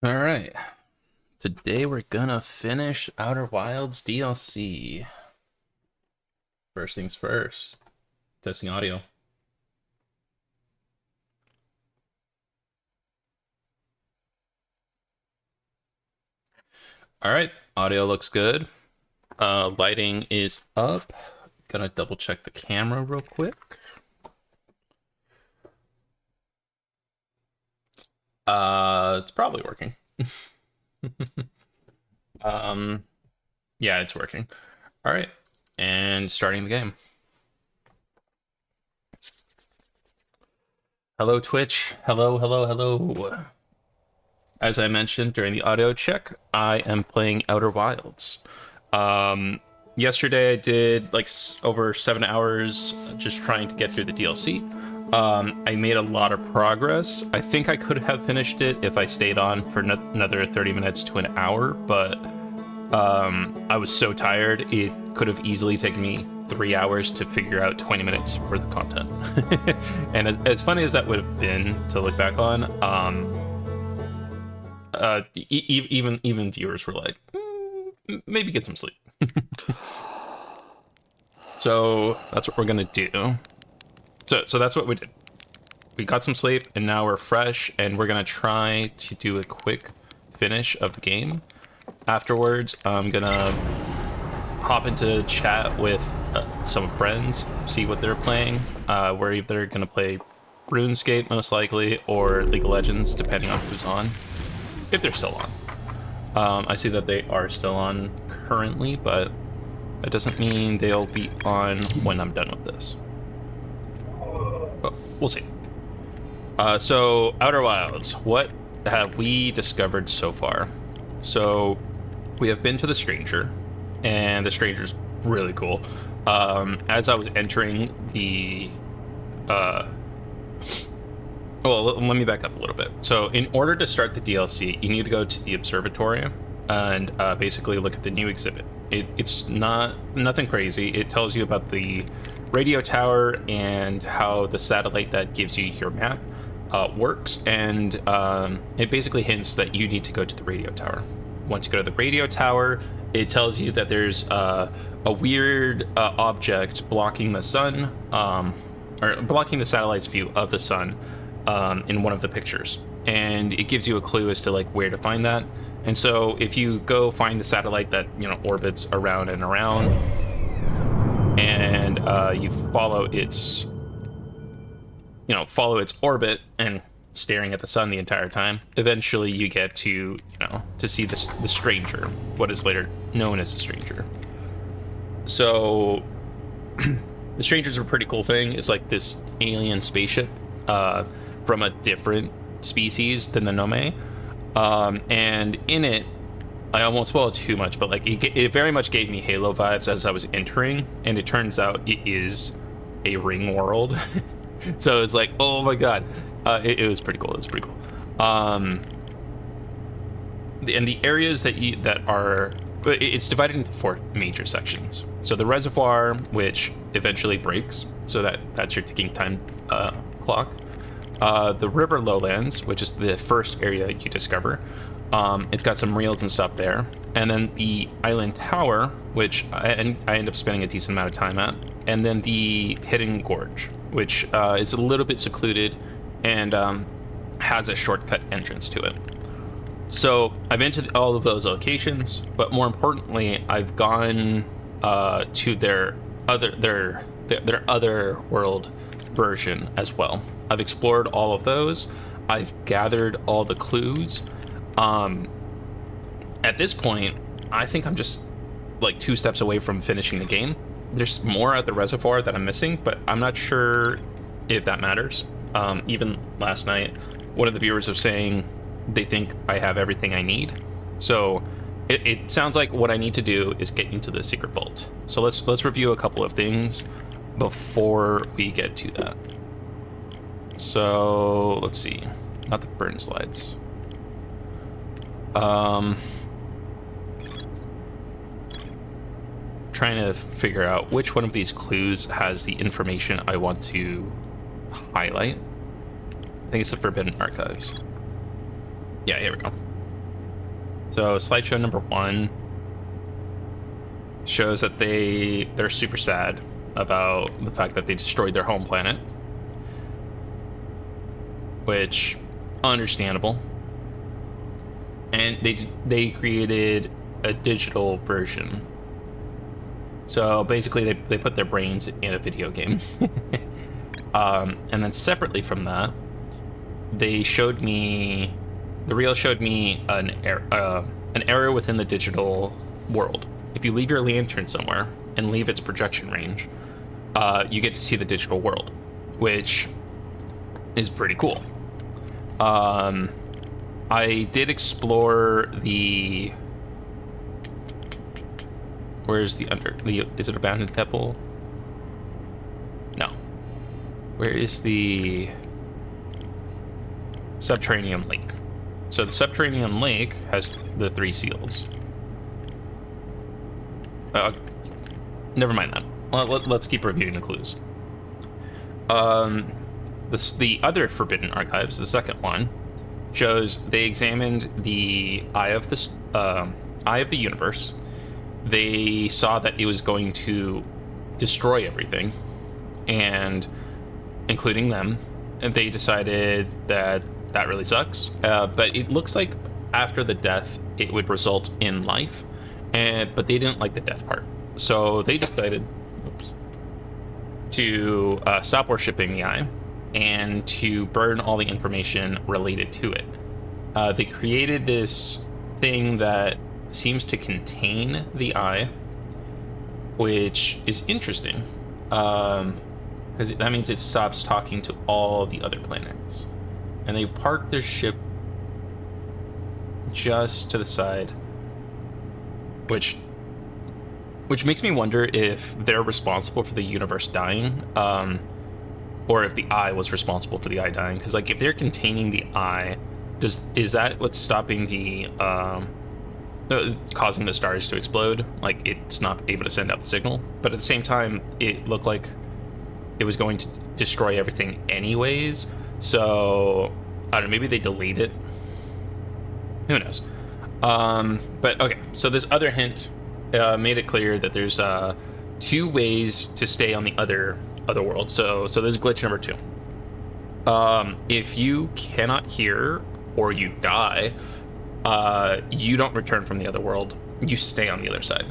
All right. Today we're gonna finish Outer Wilds DLC. First things first. Testing audio. All right. Audio looks good. Lighting is up. Gonna double check the camera real quick. It's probably working. um, yeah, it's working. All right. And starting the game. Hello, Twitch. Hello, hello, hello. As I mentioned during the audio check, I am playing Outer Wilds. Yesterday I did like over 7 hours just trying to get through the DLC. I made a lot of progress. I think I could have finished it if I stayed on for another 30 minutes to an hour, but I was so tired, it could have easily taken me 3 hours to figure out 20 minutes worth of content. And as funny as that would have been to look back on, even viewers were like, maybe get some sleep. So that's what we're gonna do. So that's what we did. We got some sleep, and now we're fresh, and we're gonna try to do a quick finish of the game. Afterwards, I'm gonna hop into chat with some friends, see what they're playing. We're either gonna play RuneScape most likely, or League of Legends, depending on who's on. If they're still on. I see that they are still on currently, but that doesn't mean they'll be on when I'm done with this. But we'll see. So, Outer Wilds, what have we discovered so far? So, we have been to the Stranger, and the Stranger's really cool. As I was entering the... Well, let me back up a little bit. So, in order to start the DLC, you need to go to the observatory and basically look at the new exhibit. It's nothing crazy. It tells you about the radio tower and how the satellite that gives you your map works, and it basically hints that you need to go to the radio tower. Once you go to the radio tower, it tells you that there's a weird object blocking the sun, or blocking the satellite's view of the sun in one of the pictures, and it gives you a clue as to like where to find that. And so if you go find the satellite that orbits around and around, and you follow its orbit and staring at the sun the entire time, eventually you get to to see the Stranger, what is later known as the Stranger. So the Stranger's a pretty cool thing. It's like this alien spaceship from a different species than the Nome. And in it, I almost spoiled too much, but like it very much gave me Halo vibes as I was entering, and it turns out it is a ring world. So it's like, oh my god, it was pretty cool. It was pretty cool. And the areas that are, it's divided into 4 major sections. So the reservoir, which eventually breaks, so that's your ticking time clock. The river lowlands, which is the first area you discover. It's got some reels and stuff there. And then the island tower, which I end up spending a decent amount of time at. And then the hidden gorge, which is a little bit secluded and has a shortcut entrance to it. So I've been to all of those locations, but more importantly, I've gone to their other world version as well. I've explored all of those. I've gathered all the clues. At this point, I think I'm just like 2 steps away from finishing the game. There's more at the reservoir that I'm missing, but I'm not sure if that matters. Even last night, one of the viewers was saying they think I have everything I need. So it sounds like what I need to do is get into the secret vault. So let's review a couple of things before we get to that. So let's see, not the burn slides. Trying to figure out which one of these clues has the information I want to highlight. I think it's the Forbidden Archives. Yeah, here we go. So slideshow number 1 shows that they're super sad about the fact that they destroyed their home planet, which understandable. And they created a digital version. So basically they put their brains in a video game. And then separately from that, the reel showed me an error within the digital world. If you leave your lantern somewhere and leave its projection range, you get to see the digital world, which is pretty cool. I did explore the... Where's is it Abandoned Temple? No. Where is the Subterranean Lake? So the Subterranean Lake has the 3 seals. Never mind that. Let's keep reviewing the clues. The other Forbidden Archives, the second one, shows they examined the Eye of the Universe. They saw that it was going to destroy everything, and including them, and they decided that really sucks. But it looks like after the death, it would result in life, but they didn't like the death part, so they decided to stop worshipping the Eye and to burn all the information related to it. They created this thing that seems to contain the Eye, which is interesting, because that means it stops talking to all the other planets. And they park their ship just to the side, which makes me wonder if they're responsible for the universe dying, or if the Eye was responsible for the Eye dying. Because like, if they're containing the Eye, is that what's stopping the causing the stars to explode? Like, it's not able to send out the signal, but at the same time, it looked like it was going to destroy everything anyways. So I don't know, maybe they delayed it. Who knows? But okay, so this other hint made it clear that there's 2 ways to stay on the other world. So this is glitch number 2. If you cannot hear or you die, you don't return from the other world. You stay on the other side,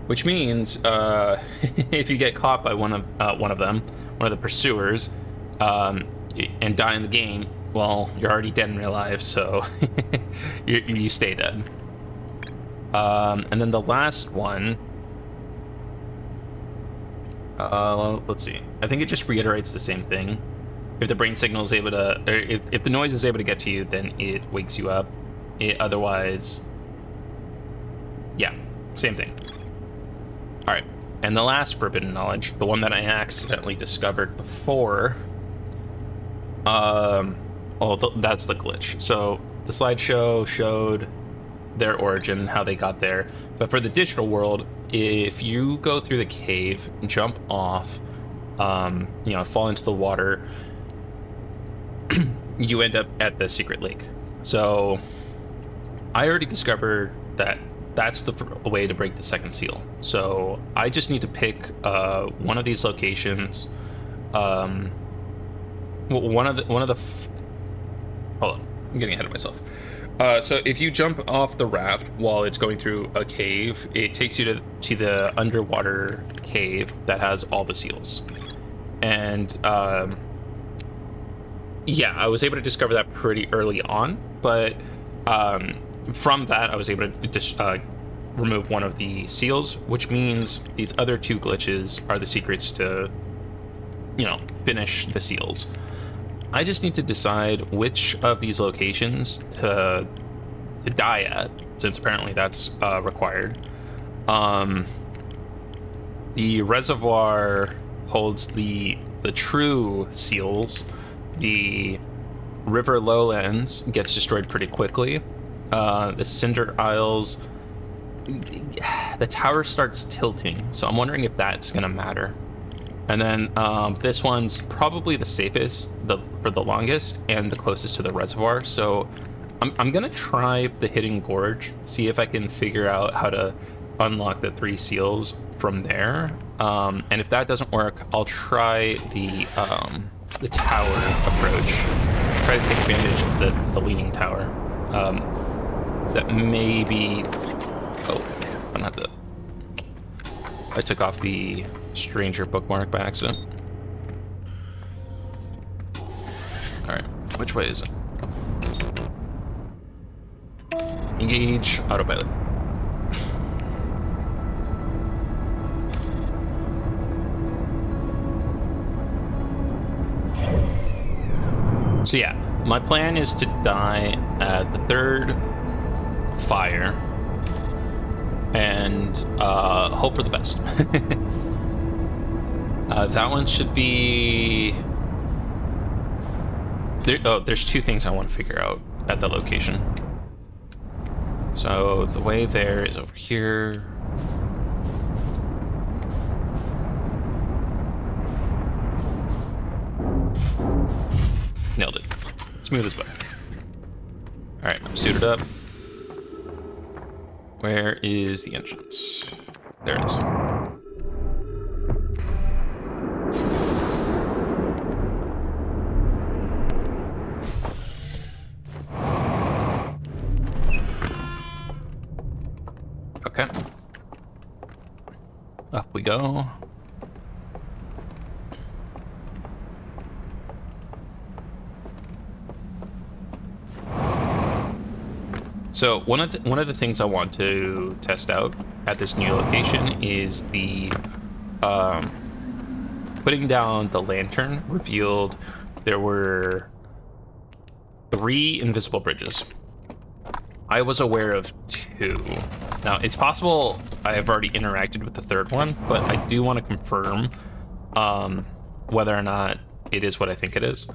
which means if you get caught by one of the pursuers, and die in the game, well, you're already dead in real life, so you stay dead. And then the last one, let's see. I think it just reiterates the same thing. If the brain signal is able to, or if the noise is able to get to you, then it wakes you up. Otherwise, yeah, same thing. All right, and the last forbidden knowledge, the one that I accidentally discovered before. That's the glitch. So the slideshow showed their origin, how they got there. But for the digital world, if you go through the cave, jump off, fall into the water, you end up at the secret lake. So I already discovered that that's the way to break the second seal. So I just need to pick one of these locations. Hold on, I'm getting ahead of myself. So if you jump off the raft while it's going through a cave, it takes you to the underwater cave that has all the seals. And yeah, I was able to discover that pretty early on, but from that I was able to remove one of the seals, which means these other 2 glitches are the secrets to, finish the seals. I just need to decide which of these locations to die at, since apparently that's required. The reservoir holds the true seals. The river lowlands gets destroyed pretty quickly. The Cinder Isles, the tower starts tilting, so I'm wondering if that's gonna matter. And then this one's probably the safest, for the longest, and the closest to the reservoir. So I'm gonna try the Hidden Gorge, see if I can figure out how to unlock the 3 seals from there. And if that doesn't work, I'll try the tower approach. Try to take advantage of the leaning tower. That may be... Oh, I don't have to... I took off the Stranger bookmark by accident. Alright, which way is it? Engage autopilot. So yeah, my plan is to die at the 3rd fire and hope for the best. That one should be... there's 2 things I want to figure out at the location. So the way there is over here. Nailed it. Smooth as butter. Alright, I'm suited up. Where is the entrance? There it is. Okay. Up we go. So one of the things I want to test out at this new location is the putting down the lantern revealed there were 3 invisible bridges. I was aware of 2. Now, it's possible I have already interacted with the 3rd one, but I do want to confirm whether or not it is what I think it is.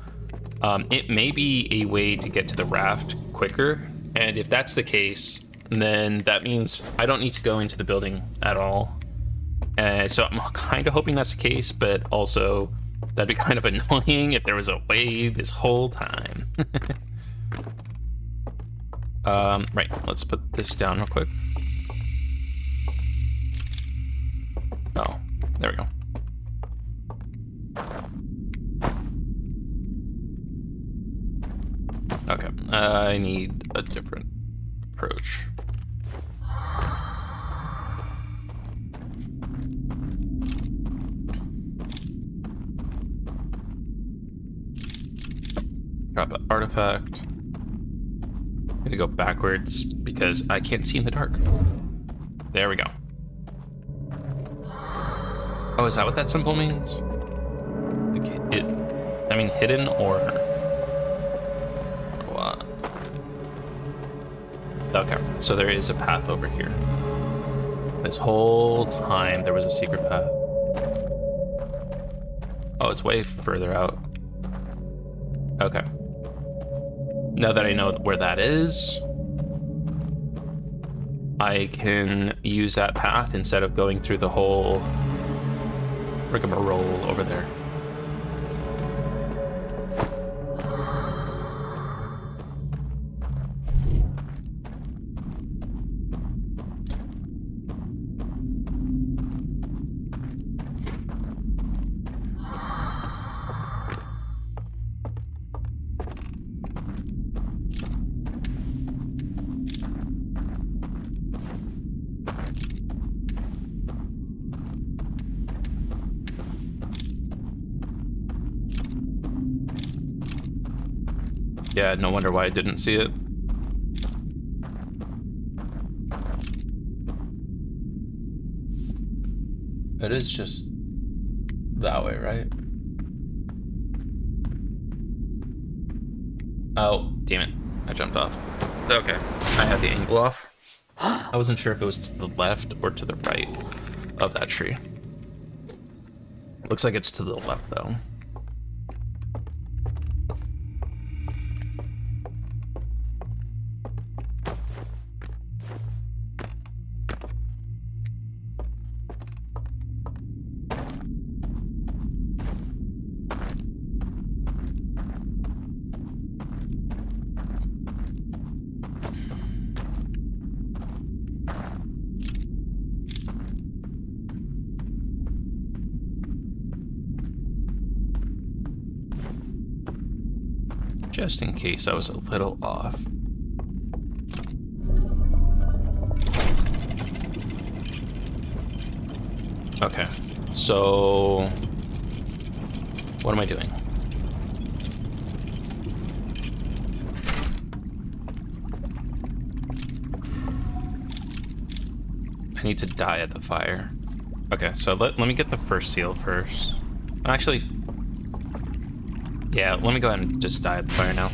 It may be a way to get to the raft quicker, and if that's the case, then that means I don't need to go into the building at all. So I'm kind of hoping that's the case, but also that'd be kind of annoying if there was a way this whole time. Right, let's put this down real quick. Oh, there we go. Okay, I need a different approach. Drop an artifact. I'm gonna go backwards because I can't see in the dark. There we go. Oh, is that what that symbol means? Like I mean hidden or what? Okay, so there is a path over here. This whole time there was a secret path. Oh, it's way further out. Okay. Now that I know where that is, I can use that path instead of going through the whole rigmarole over there. Yeah, no wonder why I didn't see it. It is just that way, right? Oh, damn it. I jumped off. Okay, I had the angle off. I wasn't sure if it was to the left or to the right of that tree. Looks like it's to the left, though. just in case I was a little off. Okay, so what am I doing? I need to die at the fire. Okay, so let me get the first seal first. Actually, yeah, let me go ahead and just die at the fire now.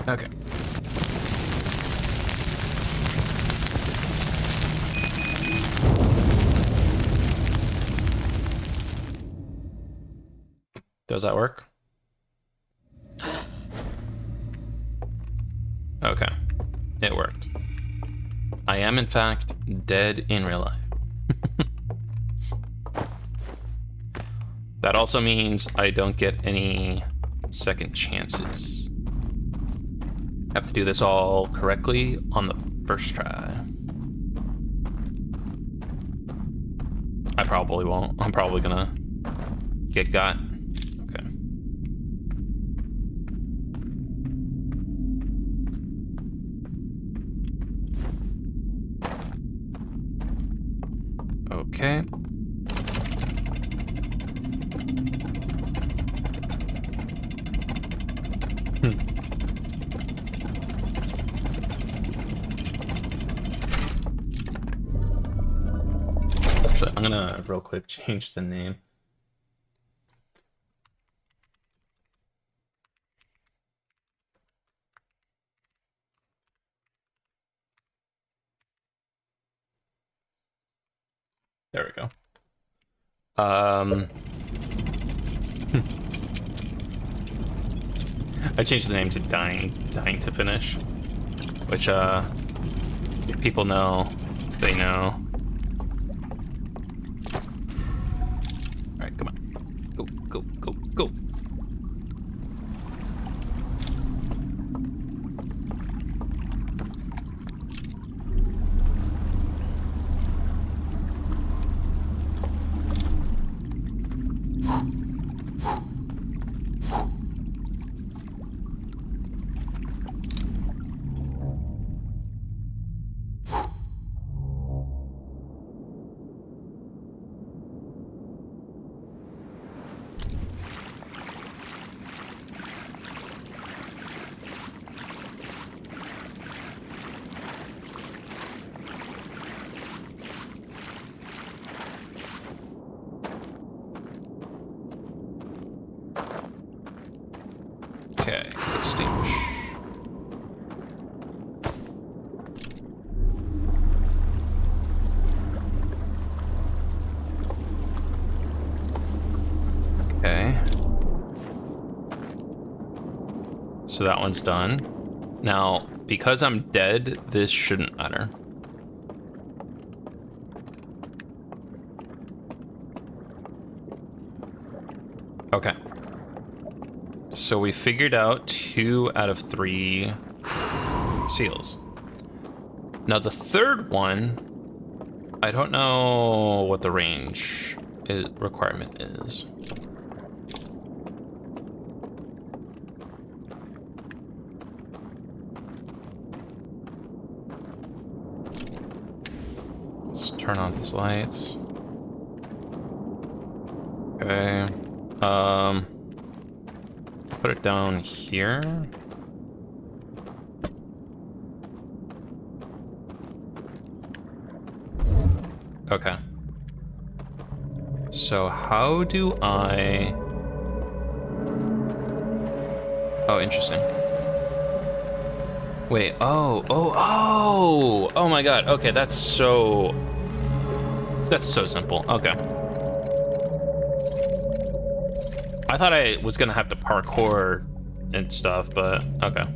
Okay. Does that work? Okay, it worked. I am, in fact, dead in real life. That also means I don't get any second chances. Have to do this all correctly on the first try. I probably won't. I'm probably gonna get got. Okay. Okay. Actually, I'm gonna real quick change the name. There we go. I changed the name to Dying to Finish, which if people know, they know. All right, come on, go, go, go, go. Okay, extinguish. Okay. So that one's done. Now, because I'm dead, this shouldn't matter. Okay. So we figured out 2 out of 3 seals. Now the third one, I don't know what the range requirement is. Let's turn on these lights. Okay. Let's put it down here. Okay. So how do I... Oh, interesting. Wait, oh my god. Okay, that's so simple. Okay. I thought I was gonna have to parkour and stuff, but okay.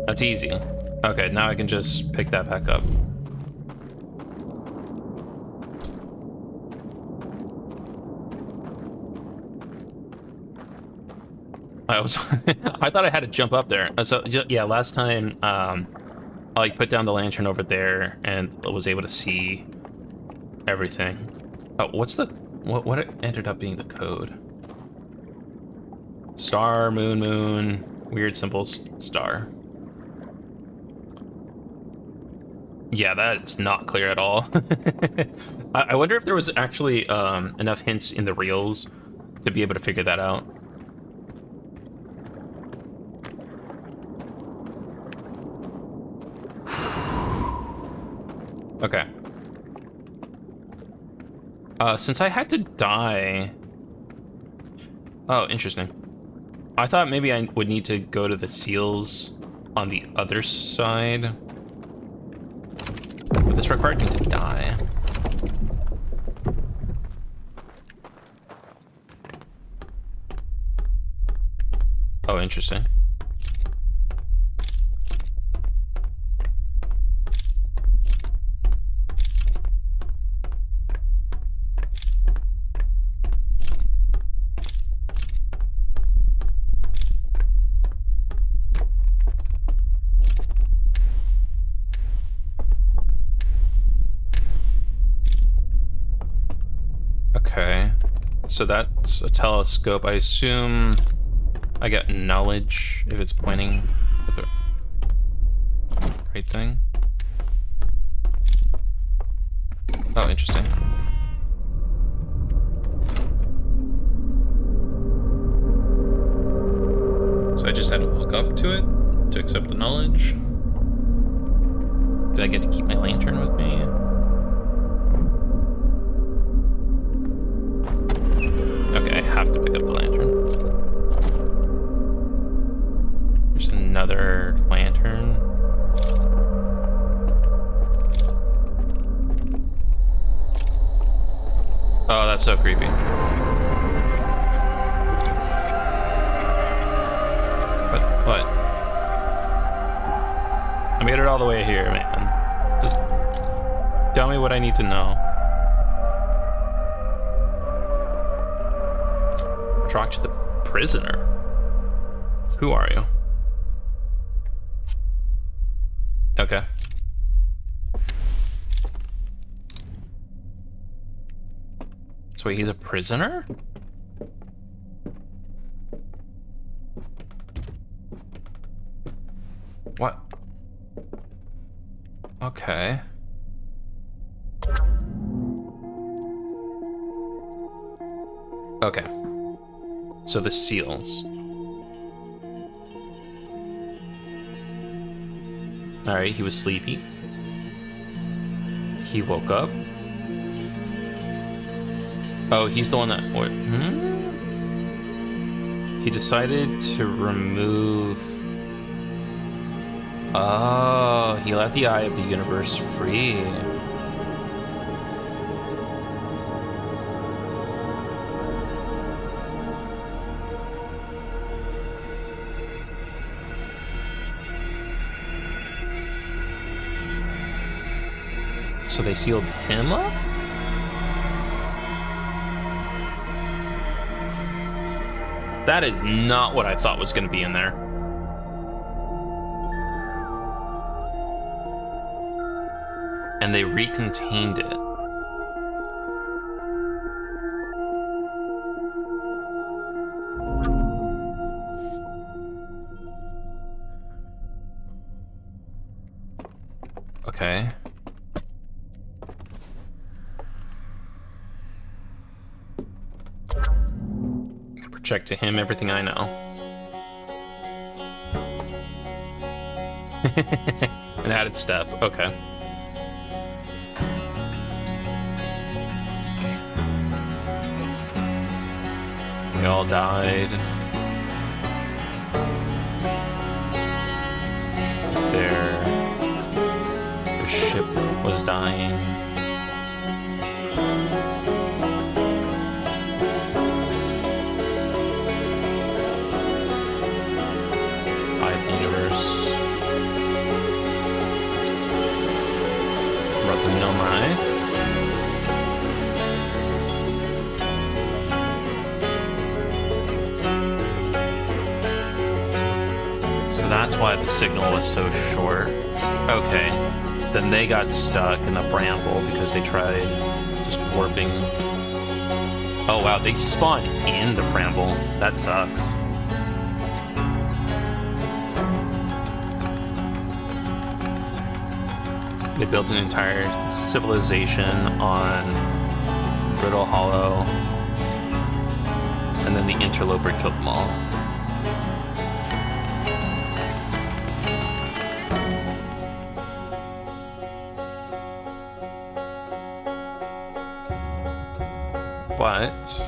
That's easy. Okay, now I can just pick that back up. I thought I had to jump up there. So yeah, last time I like put down the lantern over there and was able to see everything. Oh, what's the what ended up being the code? Star, moon, moon. Weird, simple star. Yeah, that's not clear at all. I wonder if there was actually enough hints in the reels to be able to figure that out. Okay. Since I had to die... Oh, interesting. I thought maybe I would need to go to the seals on the other side. But this required me to die. Oh, interesting. Okay, so that's a telescope. I assume I get knowledge if it's pointing at the right thing. Oh, interesting. So I just had to walk up to it to accept the knowledge. Did I get to keep my lantern with me? Okay, I have to pick up the lantern. There's another lantern. Oh, that's so creepy. What? I made it all the way here, man. Just tell me what I need to know. Talk to the prisoner. Who are you? Okay. So wait, he's a prisoner? What? Okay. Okay. So the seals. Alright, he was sleepy. He woke up. Oh, he's the one that... What? He decided to remove... Oh, he let the eye of the universe free. So they sealed him up? That is not what I thought was going to be in there. And they recontained it. Okay. Project to him everything I know. An added step, okay. They all died. Their ship was dying. Hive the universe. Brought the Nomai. That's why the signal was so short. Okay. Then they got stuck in the bramble because they tried just warping. Oh wow, they spawned in the bramble. That sucks. They built an entire civilization on Brittle Hollow, and then the interloper killed them all. But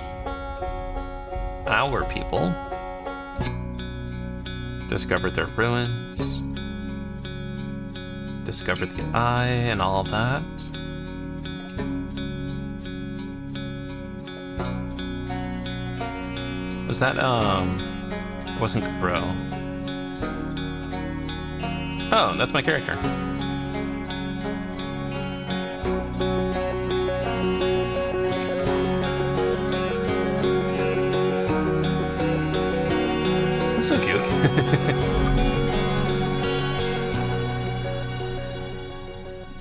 our people discovered their ruins, discovered the eye and all that. Was that, it wasn't Bro. Oh, that's my character. That's so cute.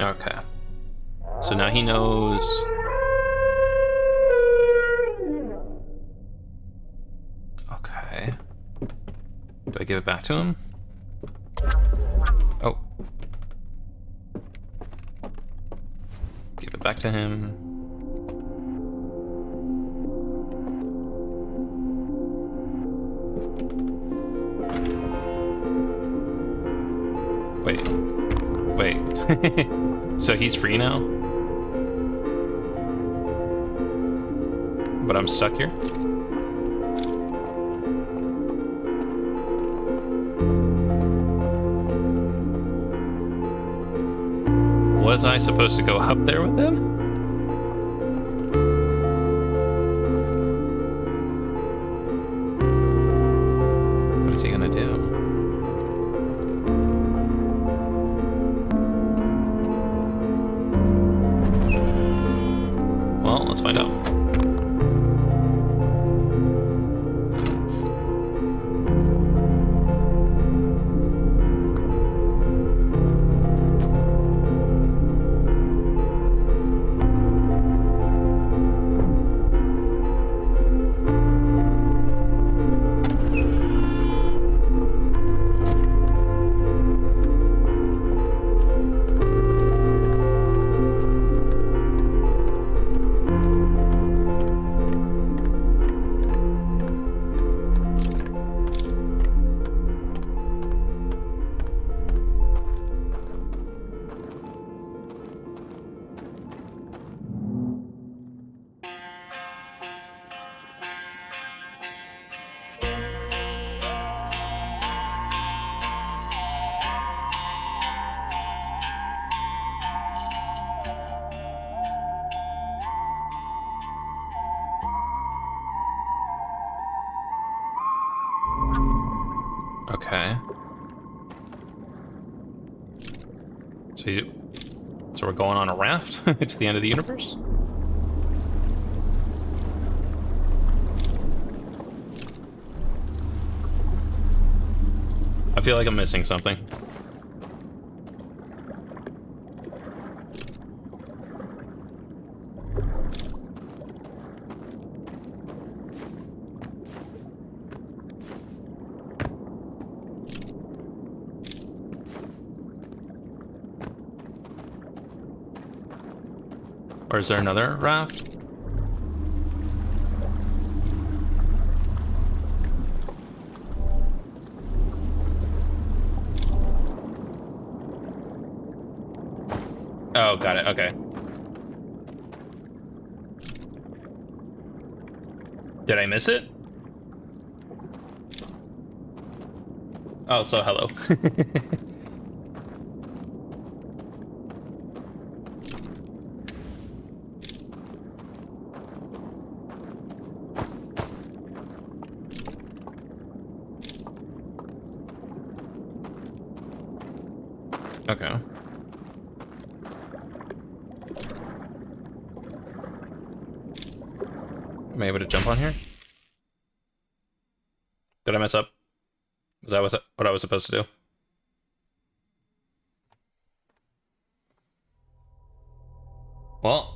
Okay. So now he knows. Okay. Do I give it back to him? Oh. Give it back to him. Wait. So he's free now? But I'm stuck here? Was I supposed to go up there with him? What is he gonna do? Well, let's find out. Okay. So we're going on a raft to the end of the universe? I feel like I'm missing something. Or is there another raft? Oh, got it. Okay. Did I miss it? Oh, so hello. Okay. Am I able to jump on here? Did I mess up? Is that what I was supposed to do? Well.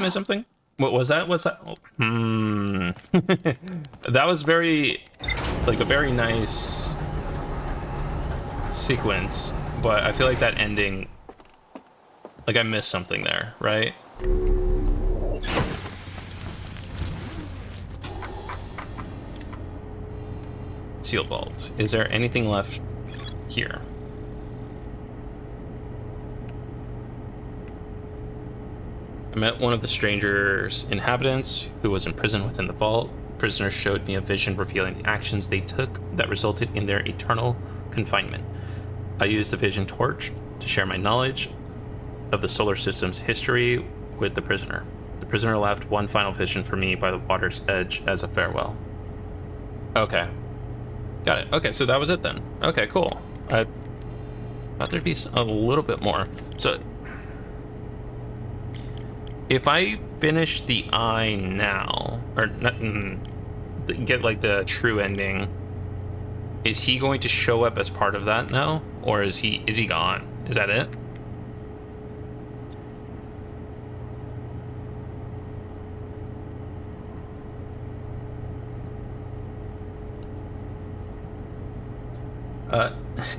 miss something? What was that? What's that? Oh, that was very, like a very nice sequence, but I feel like that ending, like I missed something there, right? Seal vault. Is there anything left here? I met one of the stranger's inhabitants who was imprisoned within the vault. Prisoners showed me a vision revealing the actions they took that resulted in their eternal confinement. I used the vision torch to share my knowledge of the solar system's history with the prisoner. The prisoner left one final vision for me by the water's edge as a farewell. Okay. Got it. Okay, so that was it then. Okay, cool. I thought there'd be a little bit more. So, if I finish the eye now, or not, get like the true ending, is he going to show up as part of that now, or is he gone? Is that it?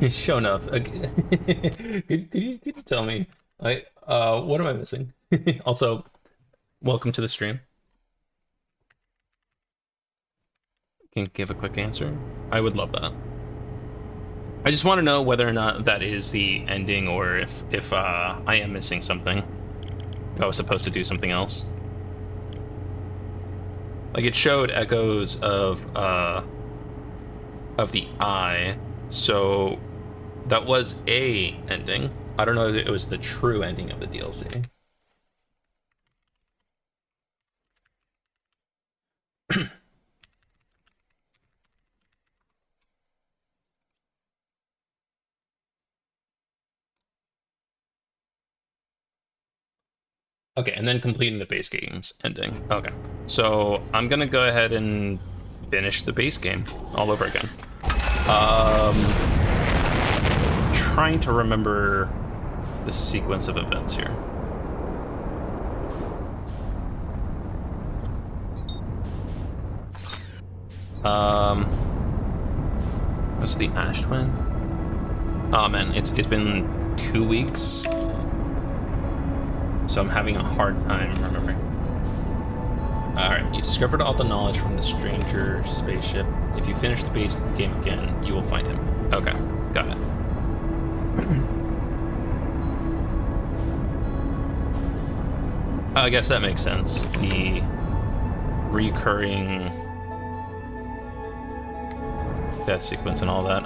Show enough. Could you tell me, like, what am I missing? Also, welcome to the stream. Can you give a quick answer? I would love that. I just want to know whether or not that is the ending, or if I am missing something. I was supposed to do something else. Like, it showed echoes of the eye, so that was a ending. I don't know if it was the true ending of the DLC. Okay, and then completing the base game's ending. Okay, so I'm gonna go ahead and finish the base game all over again. Trying to remember the sequence of events here. What's the Ash Twin? Oh man, it's been 2 weeks, so I'm having a hard time remembering. Alright, you discovered all the knowledge from the stranger spaceship. If you finish the base game again, you will find him. Okay, got it. I guess that makes sense. The recurring death sequence and all that.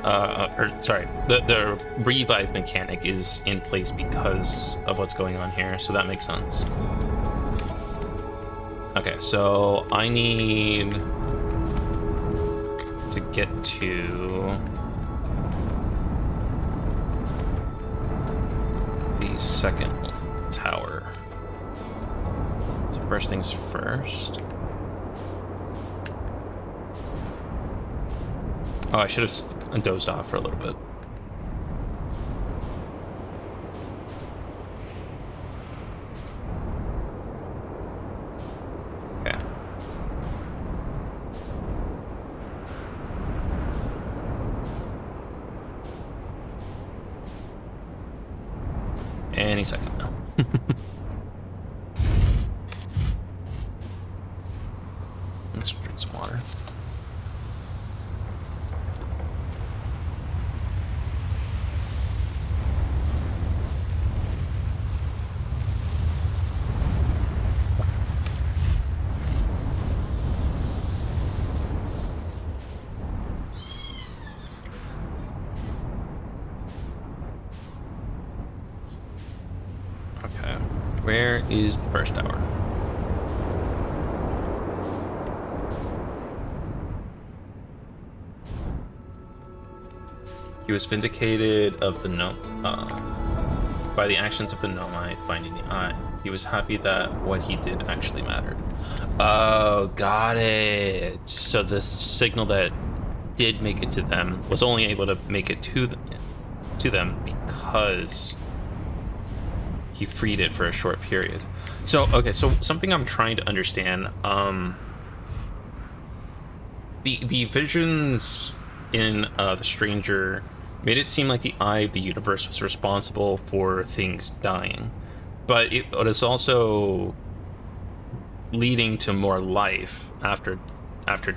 The revive mechanic is in place because of what's going on here, so that makes sense. Okay, so I need to get to the second tower. So first things first. Oh, I should have dozed off for a little bit. Okay. Any second now. Let's drink some water. Okay, where is the first tower? He was vindicated of the by the actions of the Nomai finding the eye. He was happy that what he did actually mattered. Oh, got it. So the signal that did make it to them was only able to make it to them because he freed it for a short period. So, okay, so something I'm trying to understand, the visions in The Stranger made it seem like the Eye of the Universe was responsible for things dying, but it was also leading to more life after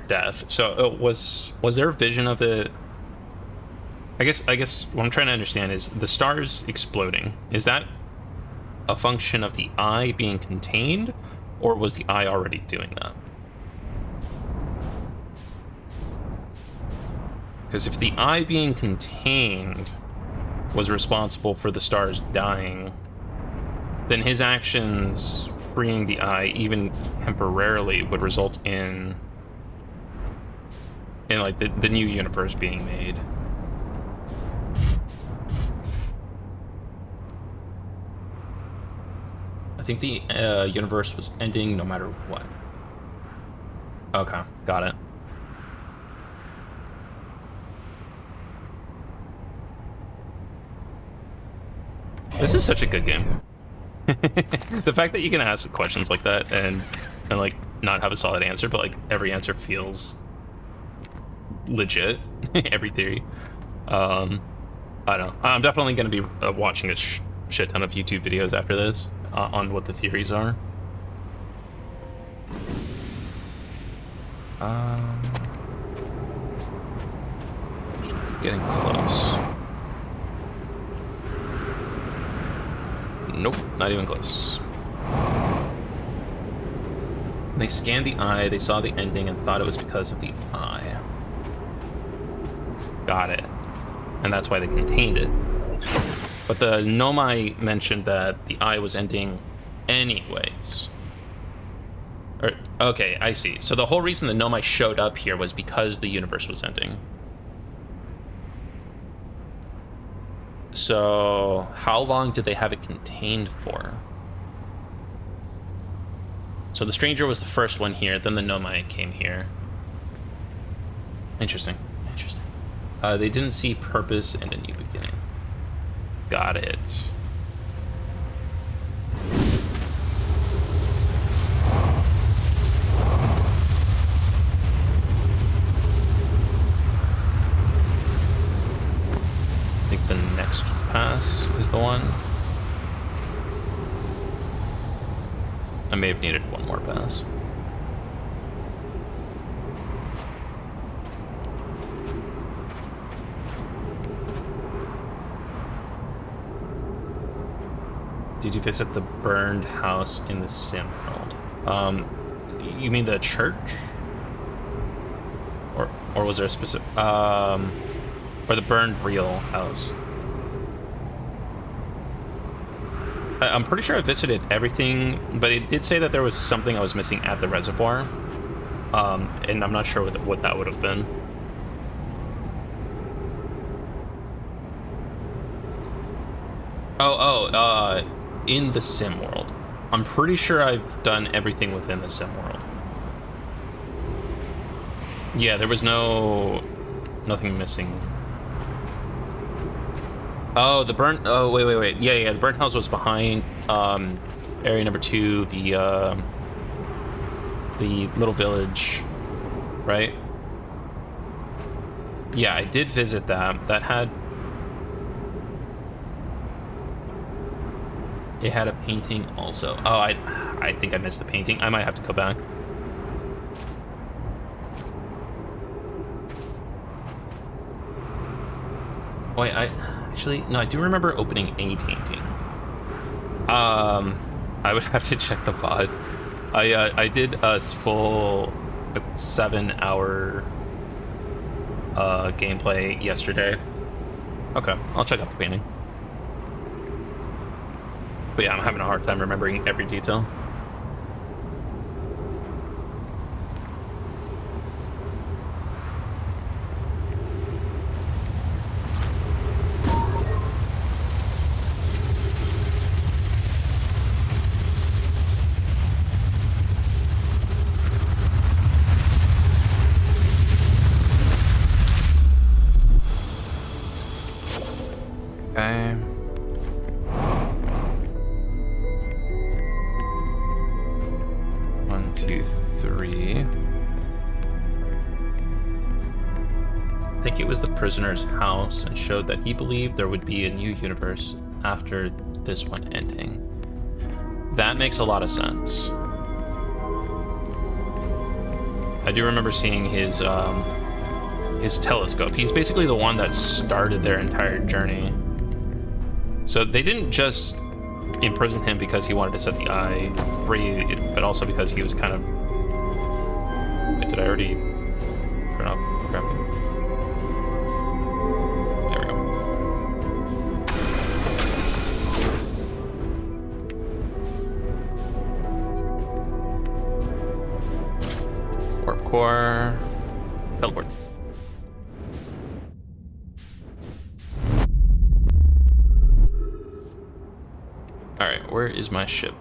death. So was there a vision of it? I guess what I'm trying to understand is the stars exploding. Is that a function of the Eye being contained, or was the Eye already doing that? Because if the Eye being contained was responsible for the stars dying, then his actions freeing the Eye, even temporarily, would result in like the new universe being made. I think the universe was ending no matter what. Okay, got it. This is such a good game. The fact that you can ask questions like that and like not have a solid answer, but like every answer feels legit. Every theory. I don't know. I'm definitely going to be watching a shit ton of YouTube videos after this on what the theories are. Getting close. Nope, not even close. When they scanned the Eye, they saw the ending and thought it was because of the Eye. Got it. And that's why they contained it. But the Nomai mentioned that the Eye was ending anyways. Okay, I see. So the whole reason the Nomai showed up here was because the universe was ending. So how long did they have it contained for? So the Stranger was the first one here, then the Nomai came here. Interesting. Interesting. They didn't see purpose in a new beginning. Got it. I think the next pass is the one. I may have needed one more pass. Did you visit the burned house in the Sim world? You mean the church? Or was there a specific or the burned real house? I'm pretty sure I visited everything, but it did say that there was something I was missing at the reservoir. And I'm not sure what that would have been. In the Sim world. I'm pretty sure I've done everything within the Sim world. Yeah, there was nothing missing. Oh, the burnt. Oh, wait. Yeah. The burnt house was behind area number 2, the little village, right? Yeah, I did visit that. That had. It had a painting also. Oh, I think I missed the painting. I might have to go back. Wait, actually, no, I do remember opening a painting. I would have to check the VOD. I did a full 7-hour gameplay yesterday. Okay, I'll check out the painting. But yeah, I'm having a hard time remembering every detail. think it was the prisoner's house and showed that he believed there would be a new universe after this one ending. That makes a lot of sense. I do remember seeing his telescope. He's basically the one that started their entire journey. So they didn't just imprison him because he wanted to set the eye free, but also because he was kind of... Wait, did I already turn off crafting? There we go. Warp core. Teleport. Alright, where is my ship?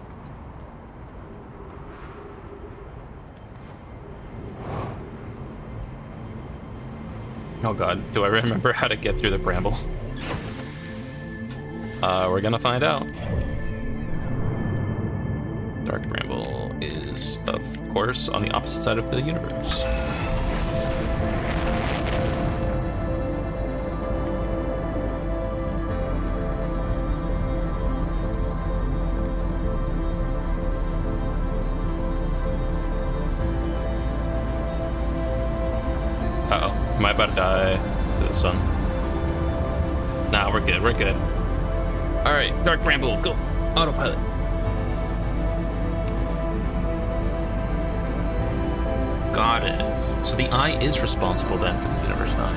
Oh god, do I remember how to get through the bramble? We're gonna find out. Dark Bramble is, of course, on the opposite side of the universe. Am I about to die to the sun? Nah, we're good, we're good. Alright, Dark Bramble, go! Autopilot. Got it. So the Eye is responsible then for the Universe 9.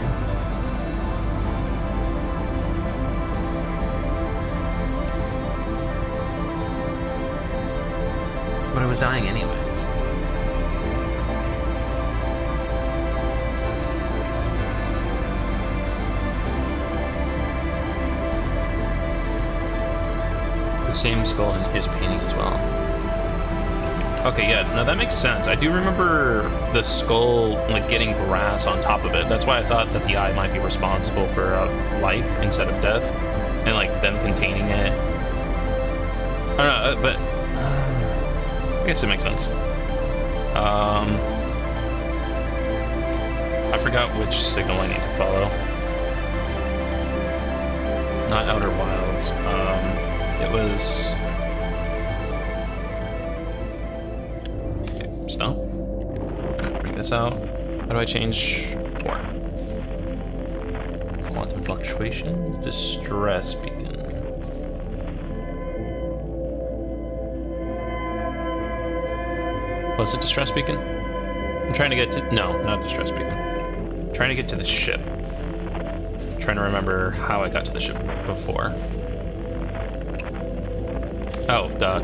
But it was dying anyways. Same skull in his painting as well. Okay, yeah, no, that makes sense. I do remember the skull like getting grass on top of it. That's why I thought that the Eye might be responsible for life instead of death, and like them containing it. I don't know, but I guess it makes sense. I forgot which signal I need to follow. Not Outer Wilds. It was... Okay, snow. Bring this out. How do I change more? Quantum fluctuations. Distress beacon. Was it distress beacon? I'm trying to get to... No, not distress beacon. I'm trying to get to the ship. I'm trying to remember how I got to the ship before. Oh, duh.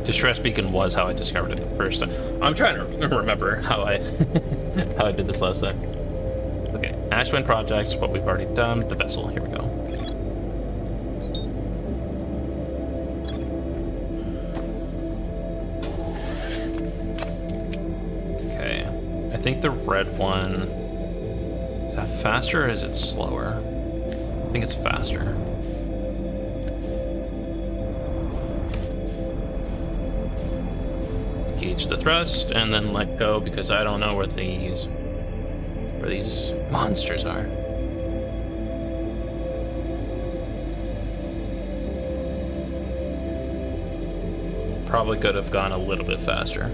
Distress beacon was how I discovered it the first time. I'm trying to remember how I how I did this last time. Okay, Ashwind projects, what we've already done. The vessel, here we go. Okay, I think the red one. Is that faster or is it slower? I think it's faster. Gauge the thrust and then let go because I don't know where these monsters are. Probably could have gone a little bit faster.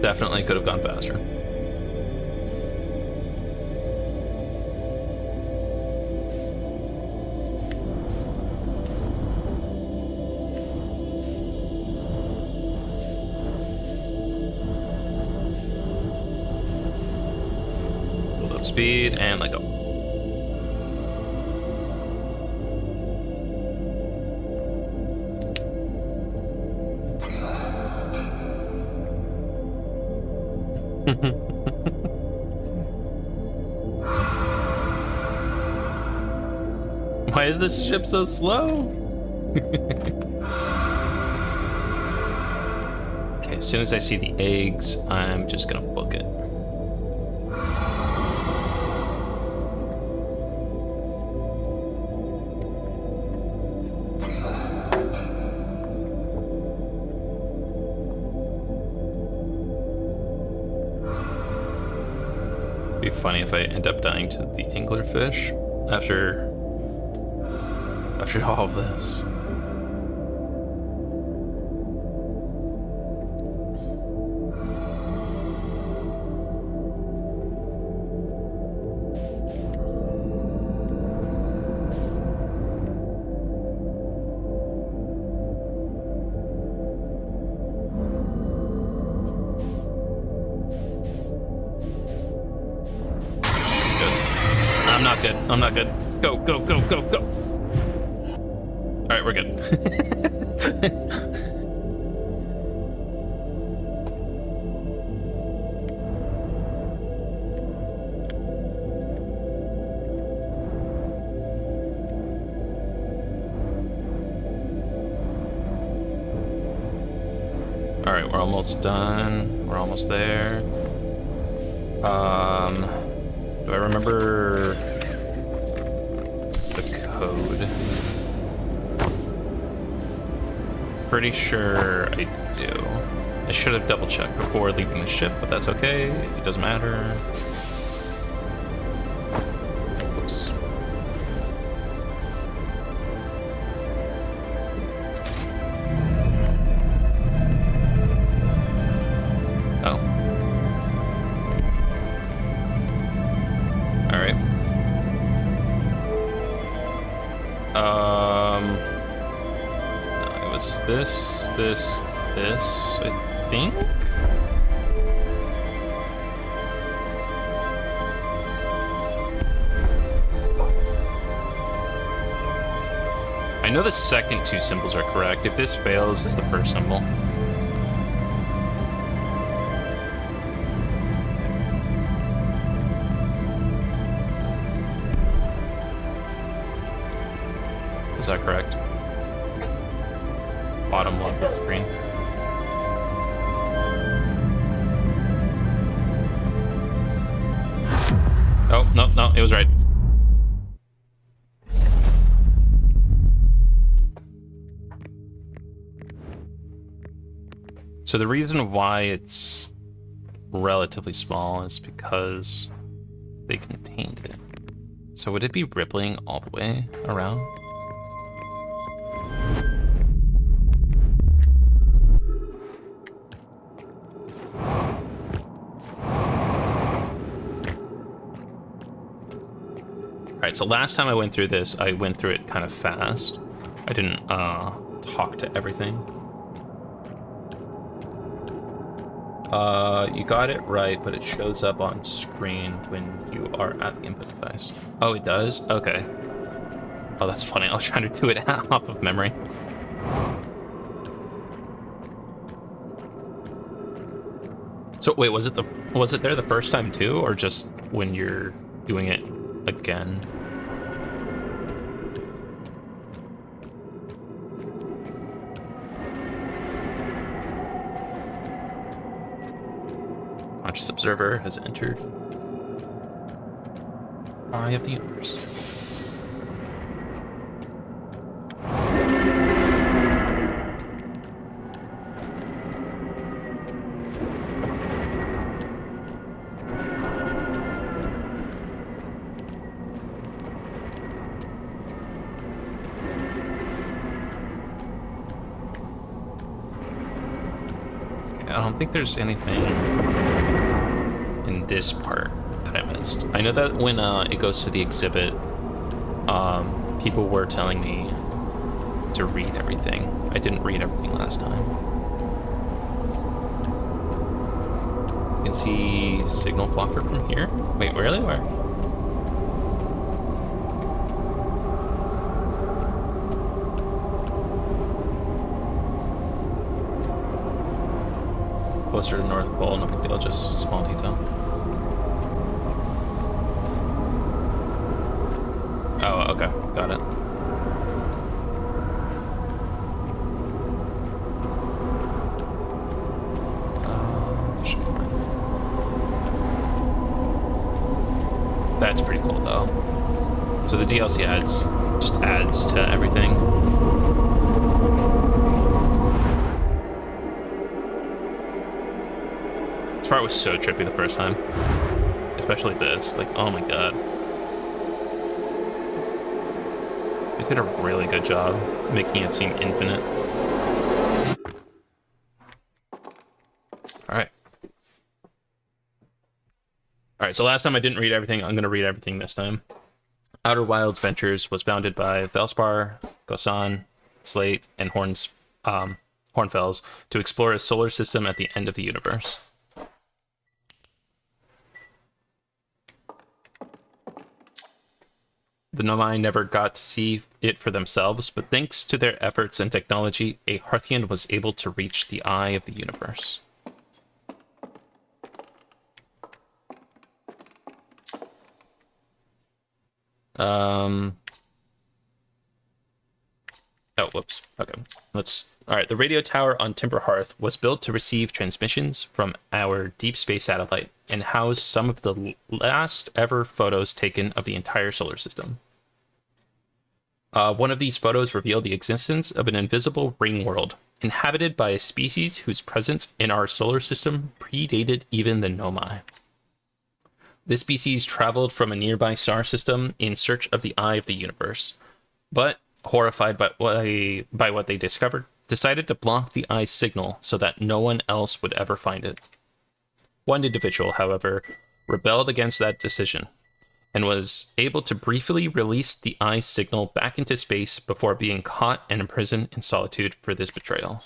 Definitely could have gone faster. Build up speed and let go. Why is this ship so slow? Okay, as soon as I see the eggs, I'm just gonna book it. It'd be funny if I end up dying to the anglerfish after all of this. I'm not good. Go, go, go, go, go. All right, we're good. All right, we're almost done. We're almost there. Do I remember the code? Pretty sure I do. I should have double checked before leaving the ship, but that's okay. It doesn't matter. Oops. Oh. Alright. No, it was this, I think? I know the second two symbols are correct. If this fails, it's the first symbol. Is that correct? Bottom left of the screen. Oh, no, it was right. So the reason why it's relatively small is because they contained it. So would it be rippling all the way around? Alright, so last time I went through this, I went through it kind of fast. I didn't talk to everything. You got it right, but it shows up on screen when you are at the input device. Oh, it does? Okay. Oh, that's funny. I was trying to do it off of memory. So wait, was it there the first time too, or just when you're doing it again? Conscious observer has entered Eye of the Universe. Okay, I don't think there's anything in this part that I missed. I know that when it goes to the exhibit, people were telling me to read everything. I didn't read everything last time. You can see signal blocker from here. Wait, really? Where? Closer to North Pole, no big deal, just a small detail. Oh, okay, got it. DLC adds just adds to everything. This part was so trippy the first time. Especially this. Like, oh my god. They did a really good job making it seem infinite. Alright. Alright, so last time I didn't read everything. I'm going to read everything this time. Outer Wilds Ventures was founded by Velspar, Gosan, Slate, and Hornfels to explore a solar system at the end of the universe. The Nomai never got to see it for themselves, but thanks to their efforts and technology, a Hearthian was able to reach the eye of the universe. Oh, whoops. Okay. Alright, the radio tower on Timber Hearth was built to receive transmissions from our deep space satellite and house some of the last ever photos taken of the entire solar system. One of these photos revealed the existence of an invisible ring world, inhabited by a species whose presence in our solar system predated even the Nomai. This species traveled from a nearby star system in search of the eye of the universe, but, horrified by what they discovered, decided to block the eye's signal so that no one else would ever find it. One individual, however, rebelled against that decision, and was able to briefly release the eye's signal back into space before being caught and imprisoned in solitude for this betrayal.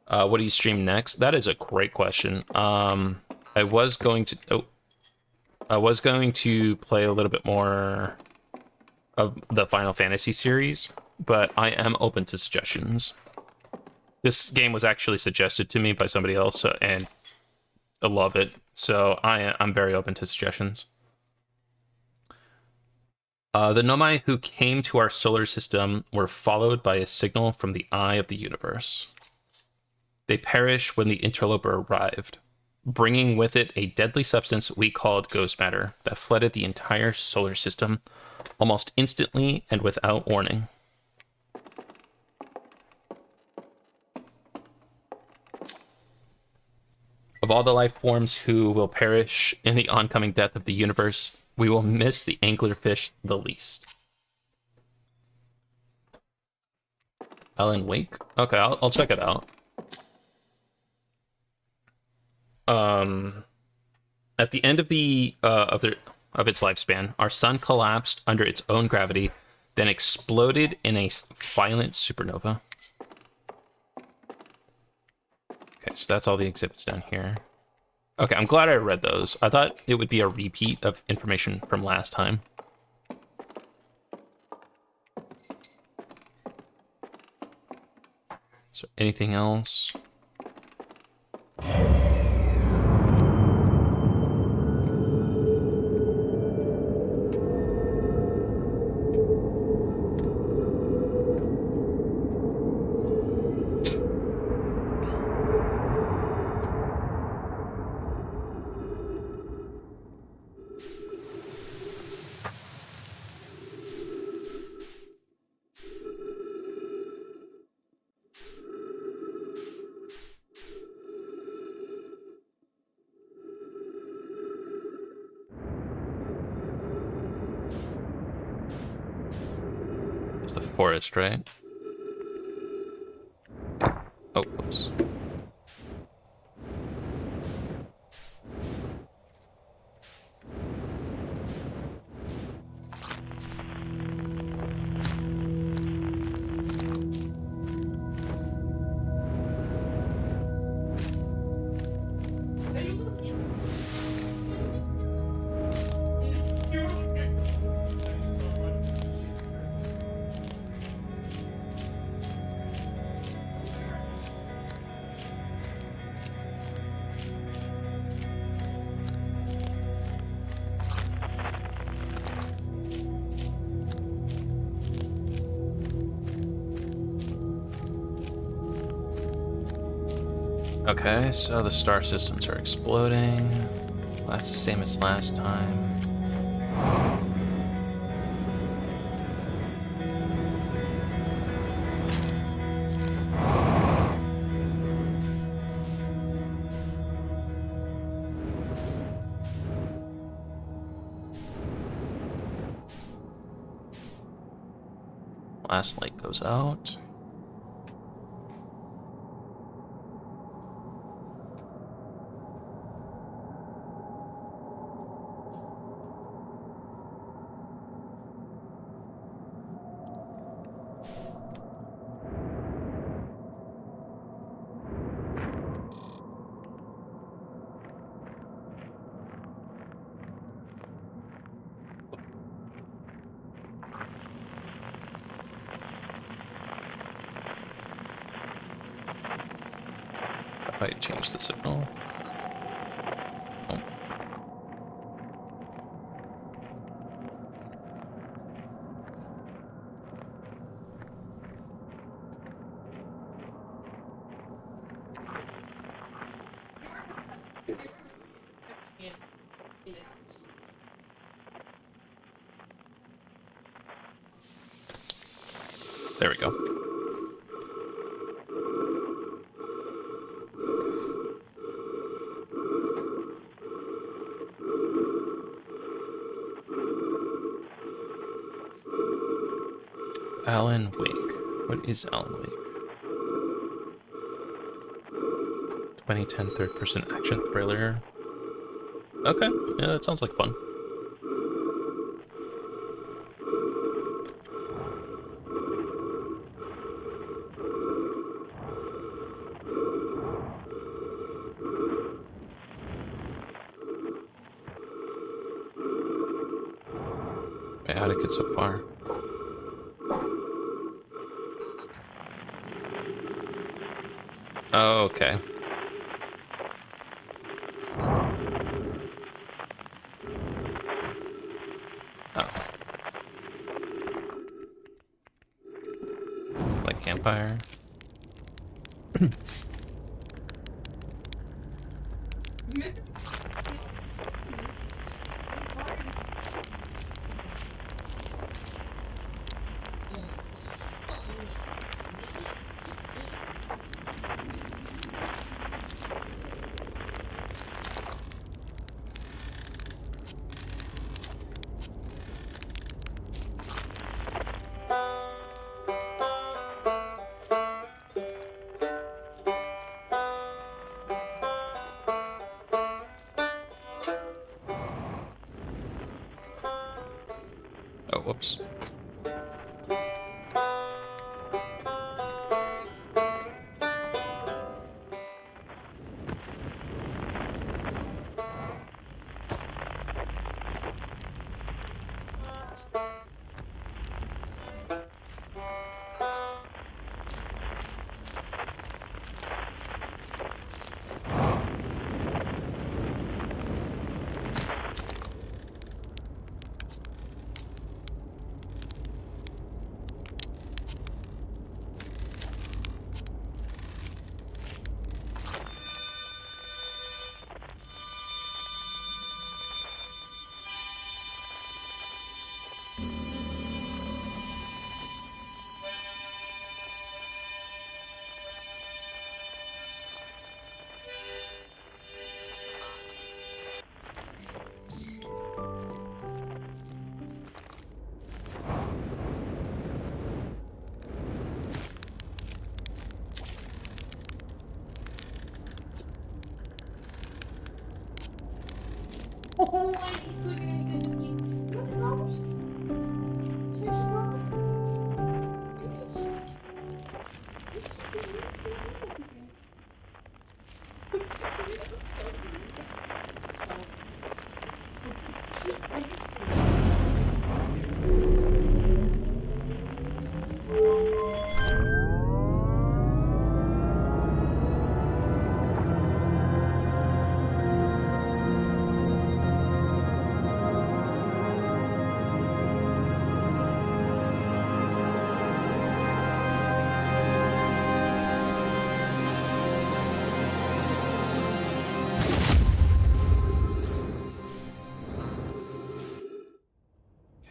What do you stream next? That is a great question. I was going to play a little bit more of the Final Fantasy series, but I am open to suggestions. This game was actually suggested to me by somebody else, and I love it. So I'm very open to suggestions. The Nomai who came to our solar system were followed by a signal from the eye of the universe. They perished when the interloper arrived, bringing with it a deadly substance we called ghost matter that flooded the entire solar system almost instantly and without warning. Of all the life forms who will perish in the oncoming death of the universe, we will miss the anglerfish the least. Alan Wake? Okay, I'll check it out. At the end of of its lifespan, our sun collapsed under its own gravity, then exploded in a violent supernova. Okay, so that's all the exhibits down here. Okay, I'm glad I read those. I thought it would be a repeat of information from last time. So anything else? Forest, right? Oh, oops. Okay, so the star systems are exploding. Well, that's the same as last time. Last light goes out. I change the signal. Oh. There we go. Alan Wake. What is Alan Wake? 2010 third-person action thriller. Okay, yeah, that sounds like fun. Wait, how'd it get so far? Oh, okay. Oh. Like campfire? Oh, whoops.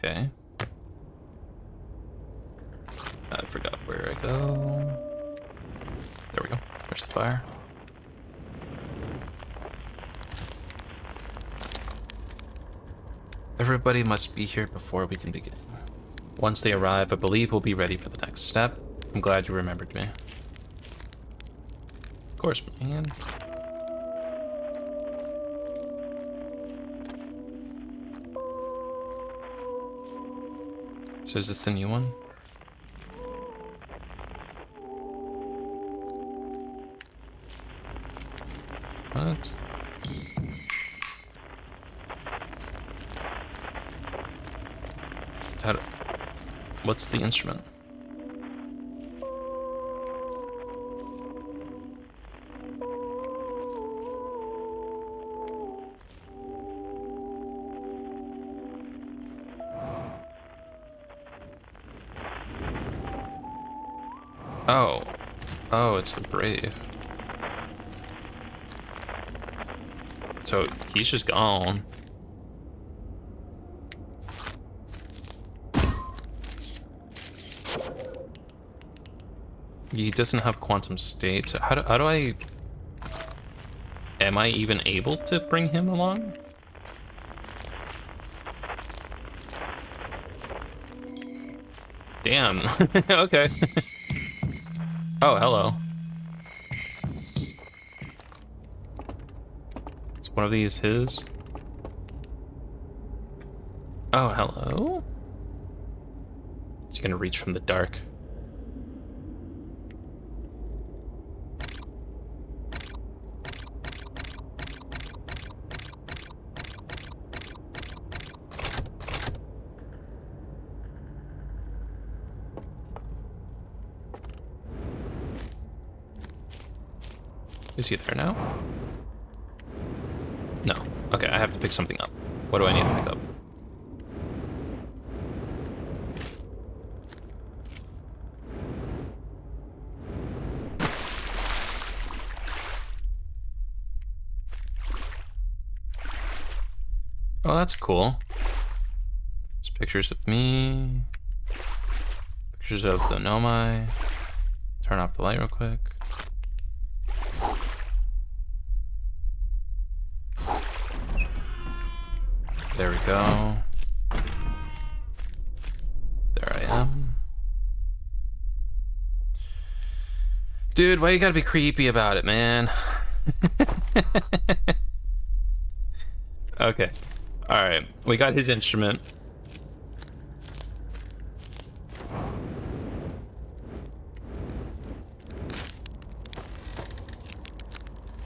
Okay. I forgot where I go. There we go. There's the fire. Everybody must be here before we can begin. Once they arrive, I believe we'll be ready for the next step. I'm glad you remembered me. Of course, man. So is this the new one? What? How do, what's the instrument? Oh. Oh, it's the Brave. So he's just gone. He doesn't have quantum state, so how do I... Am I even able to bring him along? Damn. Okay. Oh, hello. Is one of these his? Oh, hello? He's gonna reach from the dark. Is he there now? No. Okay, I have to pick something up. What do I need to pick up? Oh, that's cool. There's pictures of me. Pictures of the Nomai. Turn off the light real quick. There we go. There I am. Dude, why you gotta be creepy about it, man? Okay. Alright, we got his instrument.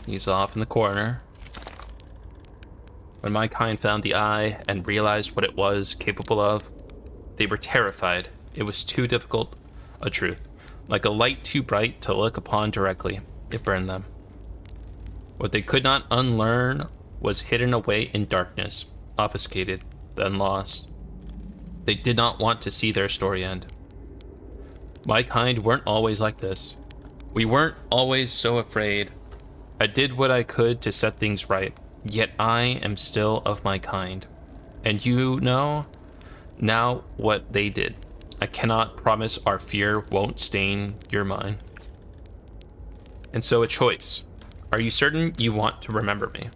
He's off in the corner. When my kind found the eye and realized what it was capable of, they were terrified. It was too difficult a truth. Like a light too bright to look upon directly, it burned them. What they could not unlearn was hidden away in darkness, obfuscated, then lost. They did not want to see their story end. My kind weren't always like this. We weren't always so afraid. I did what I could to set things right. Yet I am still of my kind. And you know now what they did. I cannot promise our fear won't stain your mind. And so a choice. Are you certain you want to remember me?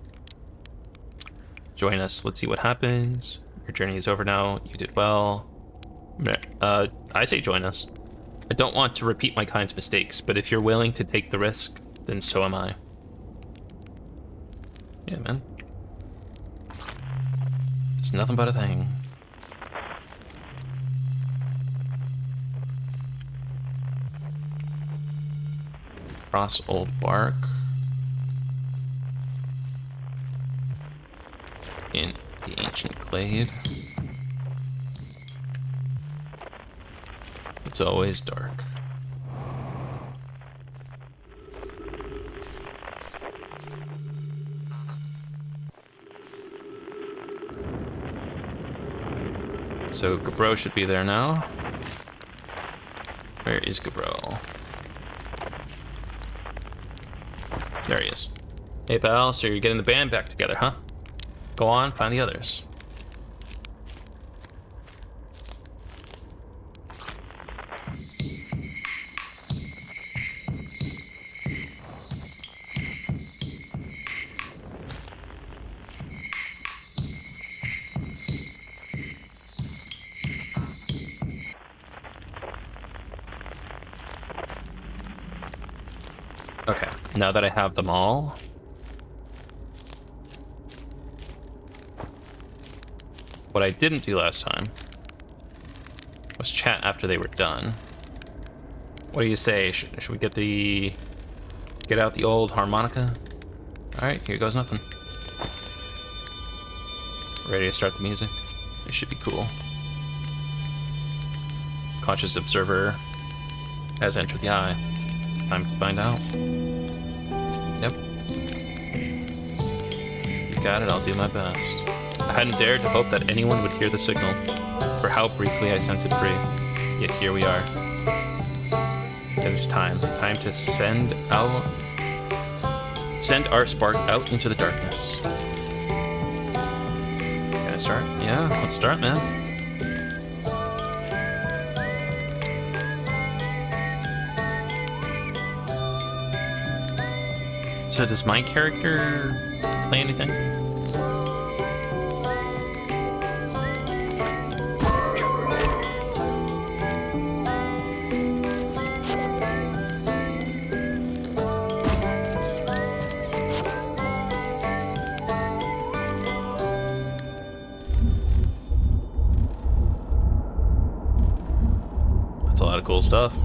Join us. Let's see what happens. Your journey is over now. You did well. I say join us. I don't want to repeat my kind's mistakes, but if you're willing to take the risk, then so am I. Yeah, man. It's nothing but a thing. Cross old bark. In the ancient glade. It's always dark. So Gabro should be there now. Where is Gabro? There he is. Hey pal, so you're getting the band back together, huh? Go on, find the others. Okay, now that I have them all, what I didn't do last time was chat after they were done. What do you say? Should we get out the old harmonica? All right, here goes nothing. Ready to start the music? It should be cool. Conscious observer has entered the eye. Time to find out. Yep. You got it, I'll do my best. I hadn't dared to hope that anyone would hear the signal, for how briefly I sent it free. Yet here we are. It is time. Time to send our spark out into the darkness. Can I start? Yeah, let's start, man. So does my character play anything? That's a lot of cool stuff.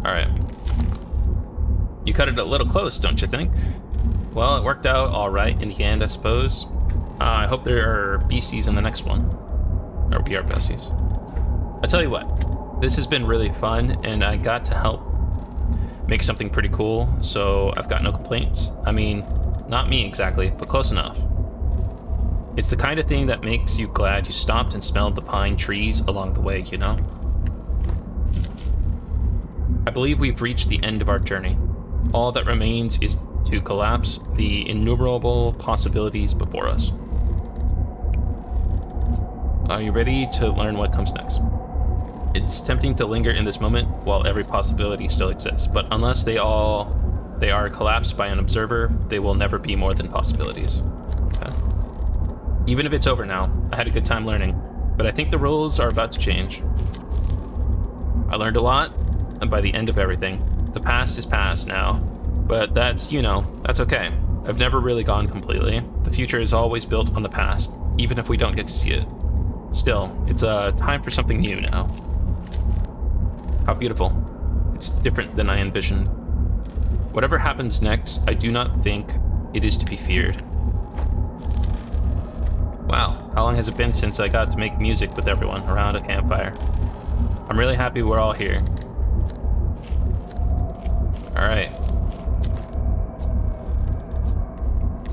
All right. You cut it a little close, don't you think? Well, it worked out all right in the end, I suppose. I hope there are BCs in the next one. Or we are besties. I tell you what, this has been really fun, and I got to help make something pretty cool, so I've got no complaints. I mean, not me exactly, but close enough. It's the kind of thing that makes you glad you stopped and smelled the pine trees along the way, you know? I believe we've reached the end of our journey. All that remains is to collapse the innumerable possibilities before us. Are you ready to learn what comes next? It's tempting to linger in this moment while every possibility still exists, but unless they are collapsed by an observer, they will never be more than possibilities. Okay. Even if it's over now, I had a good time learning, but I think the rules are about to change. I learned a lot, and by the end of everything, the past is past now, but that's okay. I've never really gone completely. The future is always built on the past, even if we don't get to see it. Still, it's time for something new now. How beautiful. It's different than I envisioned. Whatever happens next, I do not think it is to be feared. Wow, how long has it been since I got to make music with everyone around a campfire? I'm really happy we're all here. Alright.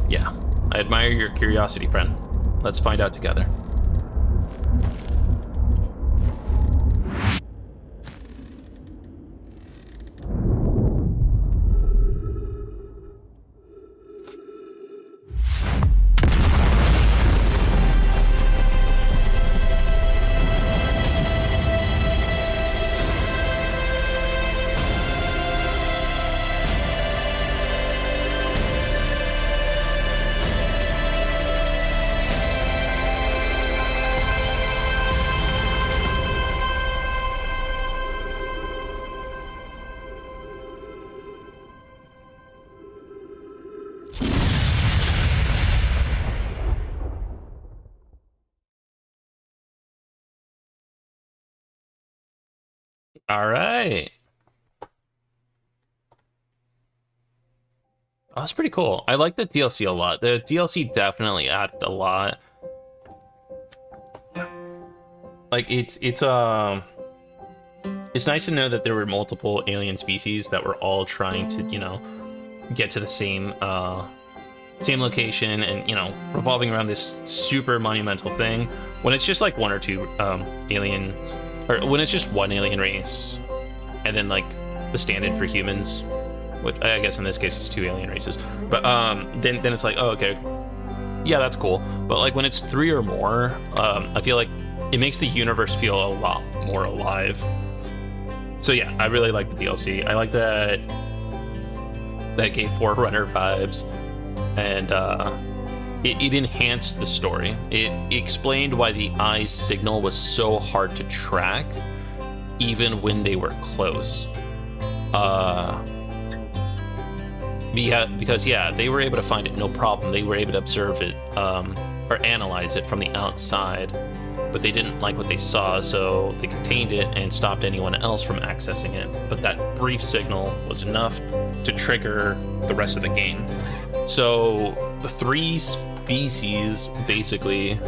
Yeah, I admire your curiosity, friend. Let's find out together. All right. Oh, that's pretty cool. I like the DLC a lot. The DLC definitely added a lot. Like it's nice to know that there were multiple alien species that were all trying to, get to the same location and, revolving around this super monumental thing. When it's just like one or two aliens, or when it's just one alien race, and then like the stand-in for humans, which I guess in this case it's two alien races. But then it's like, oh, okay, yeah, that's cool. But like when it's three or more, I feel like it makes the universe feel a lot more alive. So yeah, I really like the DLC. I like that gave Forerunner vibes, and it enhanced the story. It explained why the eye's signal was so hard to track, even when they were close. Because yeah, they were able to find it no problem. They were able to observe it or analyze it from the outside, but they didn't like what they saw, so they contained it and stopped anyone else from accessing it. But that brief signal was enough to trigger the rest of the game. So the 3 species basically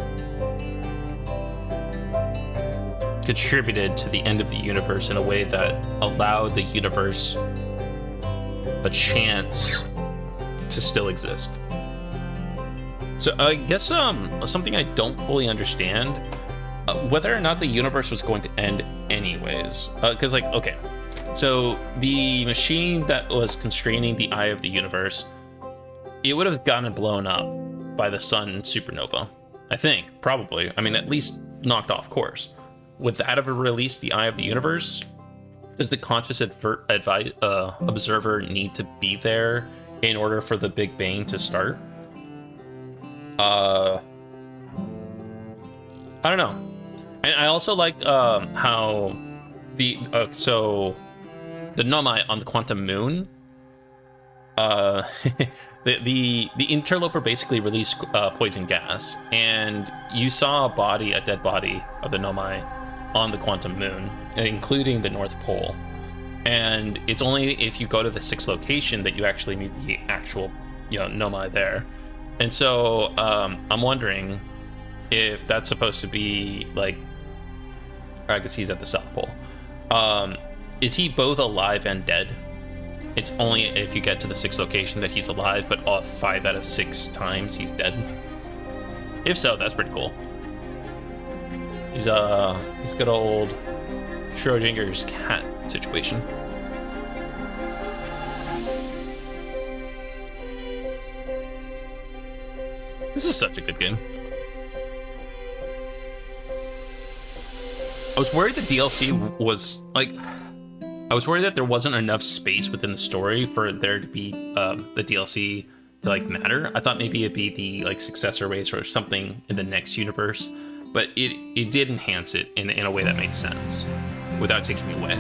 contributed to the end of the universe in a way that allowed the universe a chance to still exist. So I guess something I don't fully understand, whether or not the universe was going to end anyways. Because like, okay, so the machine that was constraining the eye of the universe, it would have gotten blown up by the sun supernova. I think, probably. I mean, at least knocked off course. Would that ever release the eye of the universe? Does the conscious observer need to be there in order for the Big Bang to start? I don't know. And I also liked how the Nomai on the Quantum Moon, the interloper basically released poison gas, and you saw a dead body of the Nomai on the Quantum Moon, including the North Pole. And it's only if you go to the 6th location that you actually meet the actual, Nomai there. And so I'm wondering if that's supposed to be like, or I guess he's at the South Pole. Is he both alive and dead? It's only if you get to the 6th location that he's alive, but 5 out of 6 times he's dead. If so, that's pretty cool. He's good old Schrodinger's cat situation. This is such a good game. I was worried the DLC was like, I was worried that there wasn't enough space within the story for there to be the DLC to like matter. I thought maybe it'd be the like successor race or something in the next universe, but it did enhance it in a way that made sense without taking away.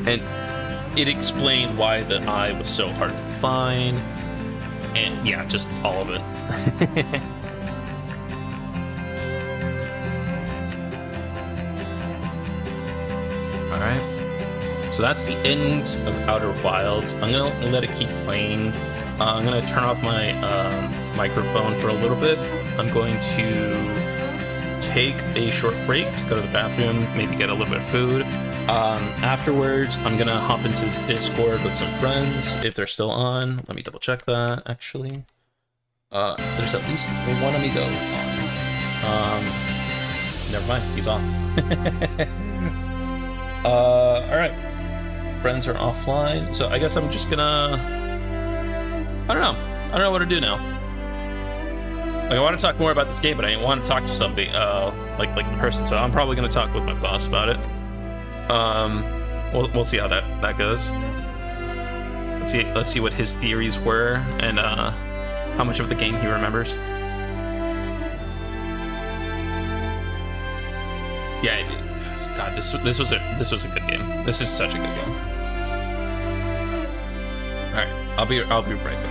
And it explained why the eye was so hard to find, and yeah, just all of it. All right, so that's the end of Outer Wilds. I'm gonna let it keep playing. I'm gonna turn off my microphone for a little bit. I'm going to take a short break to go to the bathroom, maybe get a little bit of food. Afterwards, I'm gonna hop into the Discord with some friends if they're still on. Let me double check that. Actually, there's at least one amigo on. Never mind, he's off. All right, friends are offline, so I guess I'm just gonna. I don't know what to do now. Like, I want to talk more about this game, but I want to talk to somebody, like in person. So I'm probably gonna talk with my boss about it. We'll see how that goes. Let's see what his theories were and how much of the game he remembers. Yeah, God, this was a good game. This is such a good game. All right, I'll be right back.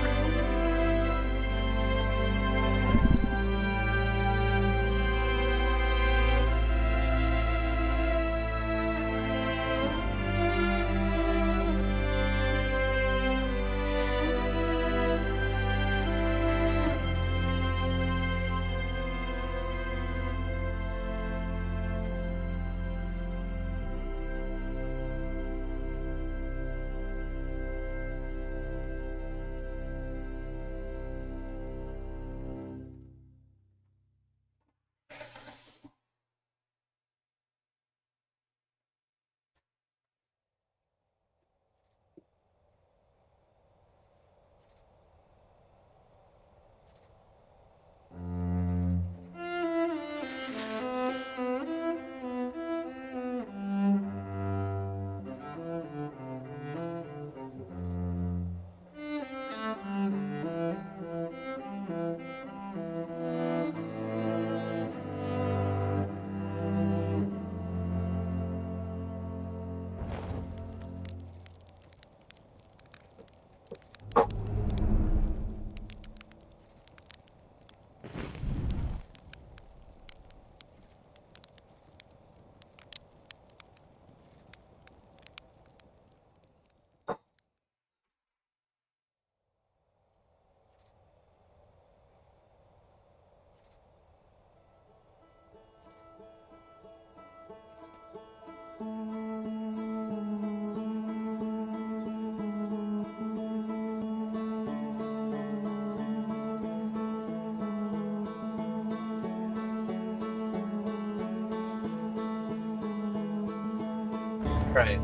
right.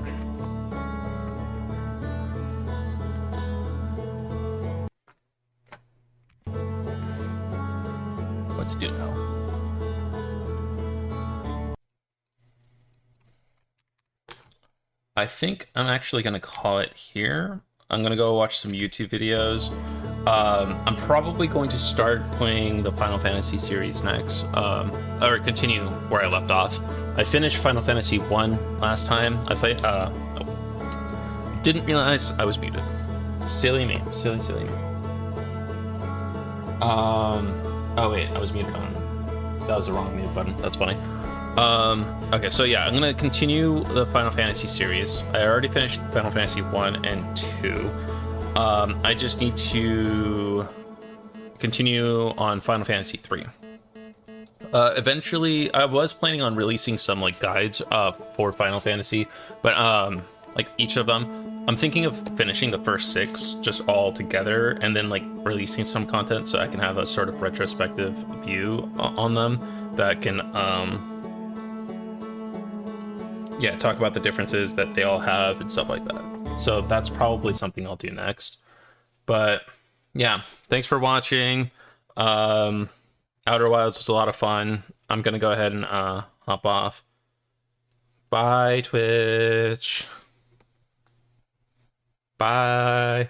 What to do now? I think I'm actually gonna call it here. I'm gonna go watch some YouTube videos. I'm probably going to start playing the Final Fantasy series next, or continue where I left off. I finished Final Fantasy 1 last time. Didn't realize I was muted. Silly me, silly me. Oh wait, I was muted on. That was the wrong mute button. That's funny. Okay, so yeah, I'm gonna continue the Final Fantasy series. I already finished Final Fantasy 1 and 2. I just need to continue on Final Fantasy 3. Eventually, I was planning on releasing some like guides for Final Fantasy, but like each of them. I'm thinking of finishing the first 6 just all together and then like releasing some content so I can have a sort of retrospective view on them that can yeah, talk about the differences that they all have and stuff like that. So that's probably something I'll do next. But yeah, thanks for watching. Outer Wilds was a lot of fun. I'm gonna go ahead and hop off. Bye, Twitch. Bye.